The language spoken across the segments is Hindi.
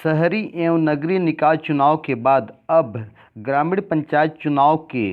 शहरी एवं नगरीय निकाय चुनाव के बाद अब ग्रामीण पंचायत चुनाव के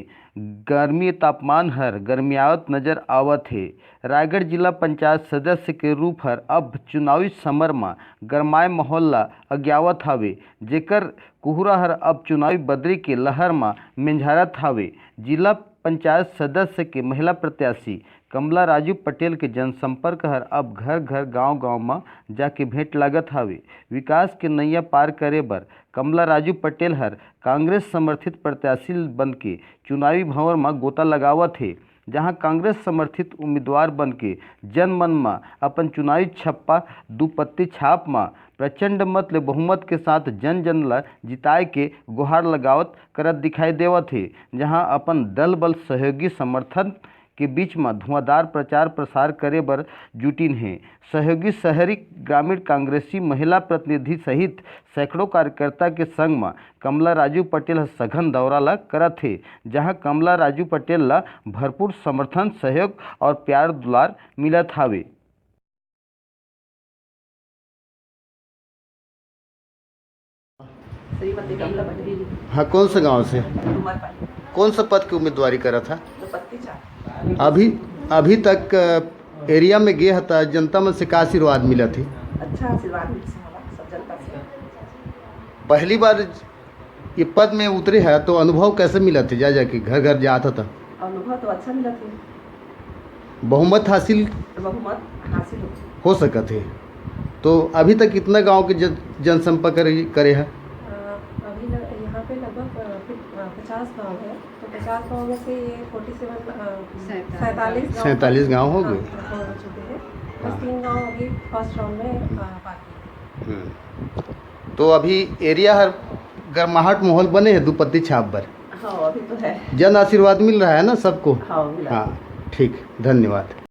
गर्मी तापमान हर गरमियावत नजर आवत हे। रायगढ़ जिला पंचायत सदस्य के रूप हर अब चुनावी समर में गरमाए माहौल ला अग्यावत हावे, जेकर कुहरा हर अब चुनावी बदरी के लहर में मेंझारत हावे। जिला पंचायत सदस्य के महिला प्रत्याशी कमला राजू पटेल के जनसंपर्क हर अब घर घर गांव-गांव में जाके भेंट लागत हावे। विकास के नैया पार करे बर कमला राजू पटेल हर कांग्रेस समर्थित प्रत्याशी बन के चुनावी भंवर में गोता लगावत हे, जहां कांग्रेस समर्थित उम्मीदवार बन के जन मन में अपन चुनावी छप्पा दुपत्ती छाप में प्रचंड मत ले बहुमत के साथ जन जन ला जिताए के गुहार लगावत करत दिखाई देवत हे, जहां अपन दल बल सहयोगी समर्थन के बीच में धुआंधार प्रचार प्रसार करे बर जुटिन हैं। सहयोगी शहरी ग्रामीण कांग्रेसी महिला प्रतिनिधि सहित सैकड़ों कार्यकर्ता के संग में कमला राजू पटेल सघन दौरा ला करत हे, जहां कमला राजू पटेल ला भरपूर समर्थन सहयोग और प्यार दुलार मिलत हावे। श्रीमती कमला पटेल। हाँ, कौन सा गांव से? कौन सा पद की उम्मीदवारी करा था? अभी तक एरिया में गए था, जनता में से का आशीर्वाद मिला थी? अच्छा आशीर्वाद मिला सब जनता से। पहली बार ये पद में उतरे है तो अनुभव कैसे मिला थे? जा जाके घर घर जाता था, अनुभव तो अच्छा मिला थे। बहुमत हासिल हो सका थे। तो अभी तक कितना गांव के जनसंपर्क करे है? अभी यहाँ पे लगभग 50 गांव है, तो 50 गांव में से ये 47 गांव हो गए। बस 3 गांव अभी फर्स्ट राउंड में बाकी है। तो अभी एरिया हर गर्माहट माहौल बने है दुपत्ती छाप पर। हाँ, अभी तो है। जन आशीर्वाद मिल रहा है ना सबको? हाँ, मिला। हाँ, ठीक, धन्यवाद।